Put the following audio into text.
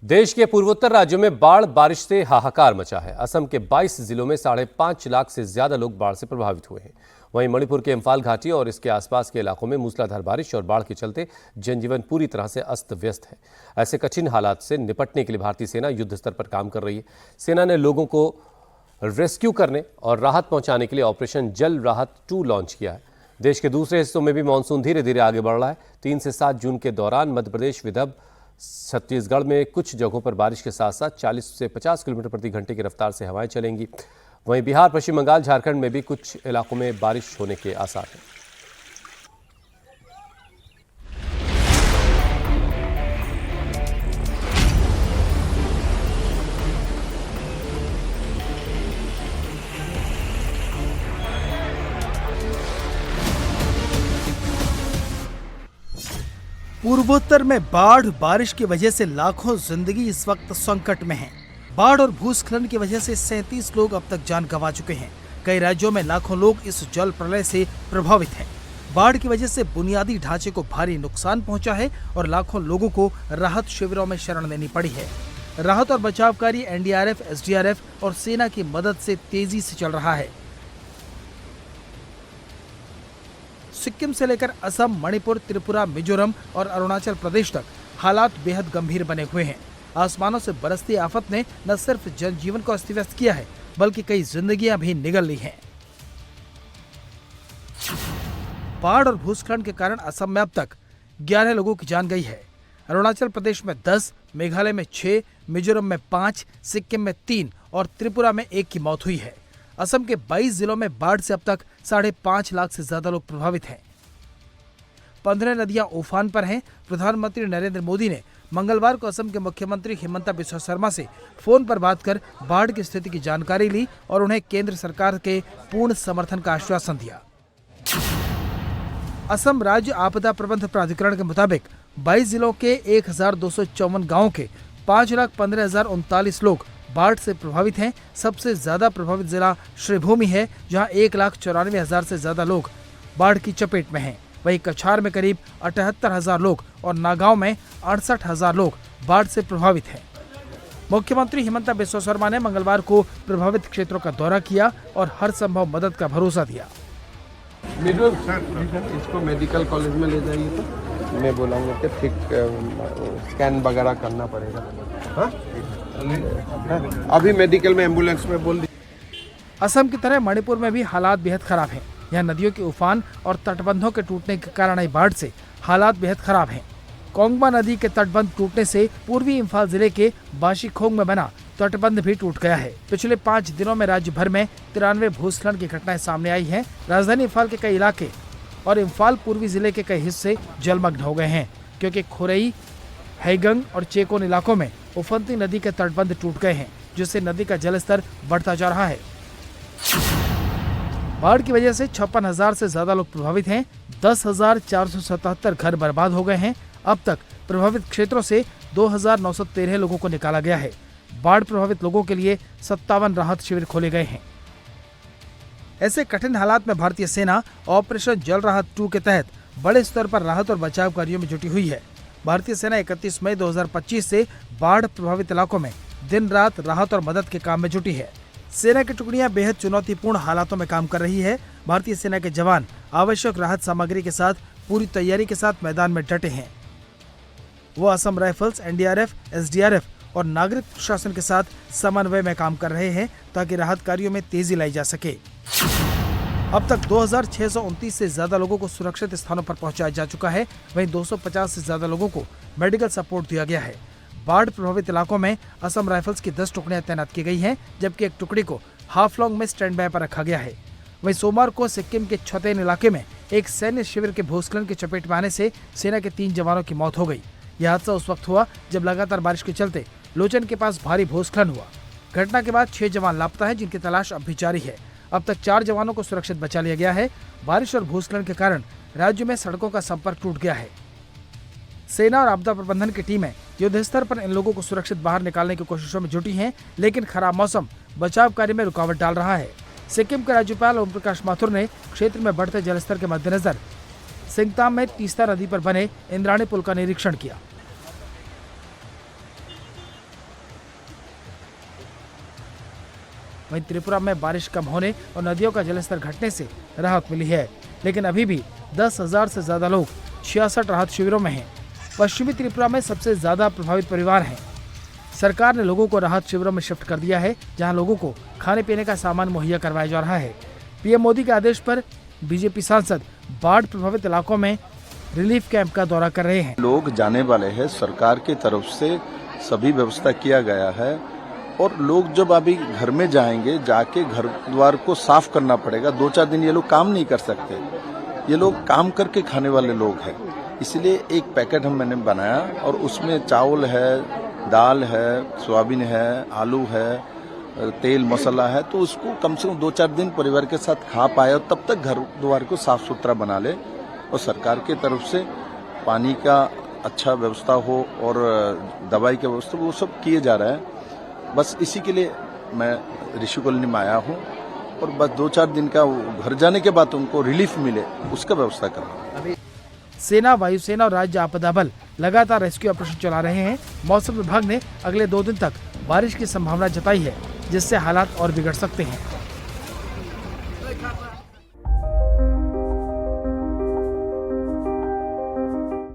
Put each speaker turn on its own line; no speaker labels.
देश के पूर्वोत्तर राज्यों में बाढ़ बारिश से हाहाकार मचा है। असम के 22 जिलों में 5.5 लाख से ज्यादा लोग बाढ़ से प्रभावित हुए हैं। वहीं मणिपुर के इम्फाल घाटी और इसके आसपास के इलाकों में मूसलाधार बारिश और बाढ़ के चलते जनजीवन पूरी तरह से अस्त व्यस्त है। ऐसे कठिन हालात से निपटने के लिए भारतीय सेना युद्ध स्तर पर काम कर रही है। सेना ने लोगों को रेस्क्यू करने और राहत पहुंचाने के लिए ऑपरेशन जल राहत 2 लॉन्च किया है। देश के दूसरे हिस्सों में भी मानसून धीरे धीरे आगे बढ़ रहा है। 3 से 7 जून के दौरान मध्य प्रदेश, विदर्भ, छत्तीसगढ़ में कुछ जगहों पर बारिश के साथ साथ 40 से 50 किलोमीटर प्रति घंटे की रफ्तार से हवाएं चलेंगी। वहीं बिहार, पश्चिम बंगाल, झारखंड में भी कुछ इलाकों में बारिश होने के आसार हैं।
पूर्वोत्तर में बाढ़ बारिश की वजह से लाखों जिंदगी इस वक्त संकट में हैं। बाढ़ और भूस्खलन की वजह से 37 लोग अब तक जान गंवा चुके हैं। कई राज्यों में लाखों लोग इस जल प्रलय से प्रभावित हैं। बाढ़ की वजह से बुनियादी ढांचे को भारी नुकसान पहुंचा है और लाखों लोगों को राहत शिविरों में शरण लेनी पड़ी है। राहत और बचाव कार्य एनडीआरएफ, एसडीआरएफ और सेना की मदद से तेजी से चल रहा है। सिक्किम से लेकर असम, मणिपुर, त्रिपुरा, मिजोरम और अरुणाचल प्रदेश तक हालात बेहद गंभीर बने हुए हैं। आसमानों से बरसती आफत ने न सिर्फ जनजीवन को अस्त व्यस्त किया है, बल्कि कई जिंदगियां भी निगल ली हैं। बाढ़ और भूस्खलन के कारण असम में अब तक 11 लोगों की जान गई है। अरुणाचल प्रदेश में 10, मेघालय में 6, मिजोरम में 5, सिक्किम में 3 और त्रिपुरा में 1 की मौत हुई है। असम के 22 जिलों में बाढ़ से अब तक 5.5 लाख से ज्यादा लोग प्रभावित हैं। 15 नदियां उफान पर हैं। प्रधानमंत्री नरेंद्र मोदी ने मंगलवार को असम के मुख्यमंत्री हिमंता बिस्वा शर्मा से फोन पर बात कर बाढ़ की स्थिति की जानकारी ली और उन्हें केंद्र सरकार के पूर्ण समर्थन का आश्वासन दिया। असम राज्य आपदा प्रबंधन प्राधिकरण के मुताबिक 22 जिलों के 1254 गाँव के 5,15,039 लोग बाढ़ से प्रभावित हैं। सबसे ज्यादा प्रभावित जिला श्रीभूमि है, जहां 1,94,000 से ज्यादा लोग बाढ़ की चपेट में हैं। वहीं कछार में करीब 78,000 लोग और नागांव में 68,000 लोग बाढ़ से प्रभावित हैं। मुख्यमंत्री हिमंता बिस्वा शर्मा ने मंगलवार को प्रभावित क्षेत्रों का दौरा किया और हर संभव मदद का भरोसा दिया।
इसको मेडिकल कॉलेज में ले जाइए, तो मैं बोलाऊंगा कि ठीक स्कैन वगैरह करना पड़ेगा। हाँ? अभी मेडिकल में एम्बुलेंस में बोल दी।
असम की तरह मणिपुर में भी हालात बेहद खराब हैं। यहाँ नदियों के उफान और तटबंधों के टूटने के कारण आई बाढ़ से हालात बेहद खराब हैं। कोंगमा नदी के तटबंध टूटने से पूर्वी इम्फाल जिले के बाशिखोंग में बना तटबंध भी टूट गया है। पिछले 5 दिनों में राज्य भर में 93 भूस्खलन की घटनाएं सामने आई हैं। राजधानी इम्फाल के कई इलाके और इम्फाल पूर्वी जिले के कई हिस्से जलमग्न हो गए हैं, क्योंकि खोरई, हैगंग और चेकोन इलाकों में उफनती नदी के तटबंध टूट गए हैं, जिससे नदी का जलस्तर बढ़ता जा रहा है। बाढ़ की वजह से 56,000 से ज्यादा लोग प्रभावित हैं। 10,477 घर बर्बाद हो गए हैं। अब तक प्रभावित क्षेत्रों से 2,913 लोगों को निकाला गया है। बाढ़ प्रभावित लोगों के लिए 57 राहत शिविर खोले गए हैं। ऐसे कठिन हालात में भारतीय सेना ऑपरेशन जल राहत 2 के तहत बड़े स्तर पर राहत और बचाव कार्यों में जुटी हुई है। भारतीय सेना 31 मई 2025 से बाढ़ प्रभावित इलाकों में दिन रात राहत और मदद के काम में जुटी है। सेना की टुकड़ियां बेहद चुनौतीपूर्ण हालातों में काम कर रही है। भारतीय सेना के जवान आवश्यक राहत सामग्री के साथ पूरी तैयारी के साथ मैदान में डटे हैं। वो असम राइफल्स, एनडीआरएफ, एसडीआरएफ और नागरिक प्रशासन के साथ समन्वय में काम कर रहे हैं, ताकि राहत कार्यों में तेजी लाई जा सके। अब तक 2,629 से ज्यादा लोगों को सुरक्षित स्थानों पर पहुंचाया जा चुका है। वहीं 250 से ज्यादा लोगों को मेडिकल सपोर्ट दिया गया है। बाढ़ प्रभावित इलाकों में असम राइफल्स की 10 टुकड़ियां तैनात की गई हैं, जबकि एक टुकड़ी को हाफलोंग में स्टैंड बाय पर रखा गया है। वहीं सोमवार को सिक्किम के छोतेन इलाके में एक सैन्य शिविर के भूस्खलन की चपेट में आने से सेना के 3 जवानों की मौत हो गई। यह हादसा उस वक्त हुआ जब लगातार बारिश के चलते लोचन के पास भारी भूस्खलन हुआ। घटना के बाद 6 जवान लापता है, जिनकी तलाश अब भी जारी है। अब तक 4 जवानों को सुरक्षित बचा लिया गया है। बारिश और भूस्खलन के कारण राज्य में सड़कों का संपर्क टूट गया है। सेना और आपदा प्रबंधन की टीमें युद्ध स्तर पर इन लोगों को सुरक्षित बाहर निकालने की कोशिशों में जुटी हैं, लेकिन खराब मौसम बचाव कार्य में रुकावट डाल रहा है। सिक्किम के राज्यपाल ओम प्रकाश माथुर ने क्षेत्र में बढ़ते जलस्तर के मद्देनजर सिंगताम में तीस्ता नदी पर बने इंद्राणी पुल का निरीक्षण किया। वहीं त्रिपुरा में बारिश कम होने और नदियों का जलस्तर घटने से राहत मिली है, लेकिन अभी भी 10,000 से ज्यादा लोग 66 राहत शिविरों में हैं। पश्चिमी त्रिपुरा में सबसे ज्यादा प्रभावित परिवार हैं। सरकार ने लोगों को राहत शिविरों में शिफ्ट कर दिया है, जहां लोगों को खाने पीने का सामान मुहैया करवाया जा रहा है। पीएम मोदी के आदेश पर बीजेपी सांसद बाढ़ प्रभावित इलाकों में रिलीफ कैंप का दौरा कर रहे हैं।
लोग जाने वाले हैं, सरकार की तरफ से सभी व्यवस्था किया गया है और लोग जब अभी घर में जाएंगे, जाके घर द्वार को साफ करना पड़ेगा। 2-4 दिन ये लोग काम नहीं कर सकते, ये लोग काम करके खाने वाले लोग हैं। इसलिए एक पैकेट मैंने बनाया और उसमें चावल है, दाल है, सोयाबीन है, आलू है, तेल मसाला है, तो उसको कम से कम 2-4 दिन परिवार के साथ खा पाए और तब तक घर द्वार को साफ सुथरा बना ले। और सरकार की तरफ से पानी का अच्छा व्यवस्था हो और दवाई की व्यवस्था, वो सब किए जा रहा है। बस इसी के लिए मैं ऋषि कॉलोनी में आया हूँ और बस 2-4 दिन का घर जाने के बाद उनको रिलीफ मिले, उसका व्यवस्था कर रहा हूँ।
सेना, वायुसेना और राज्य आपदा बल लगातार रेस्क्यू ऑपरेशन चला रहे हैं। मौसम विभाग ने अगले 2 दिन तक बारिश की संभावना जताई है, जिससे हालात और बिगड़ सकते हैं।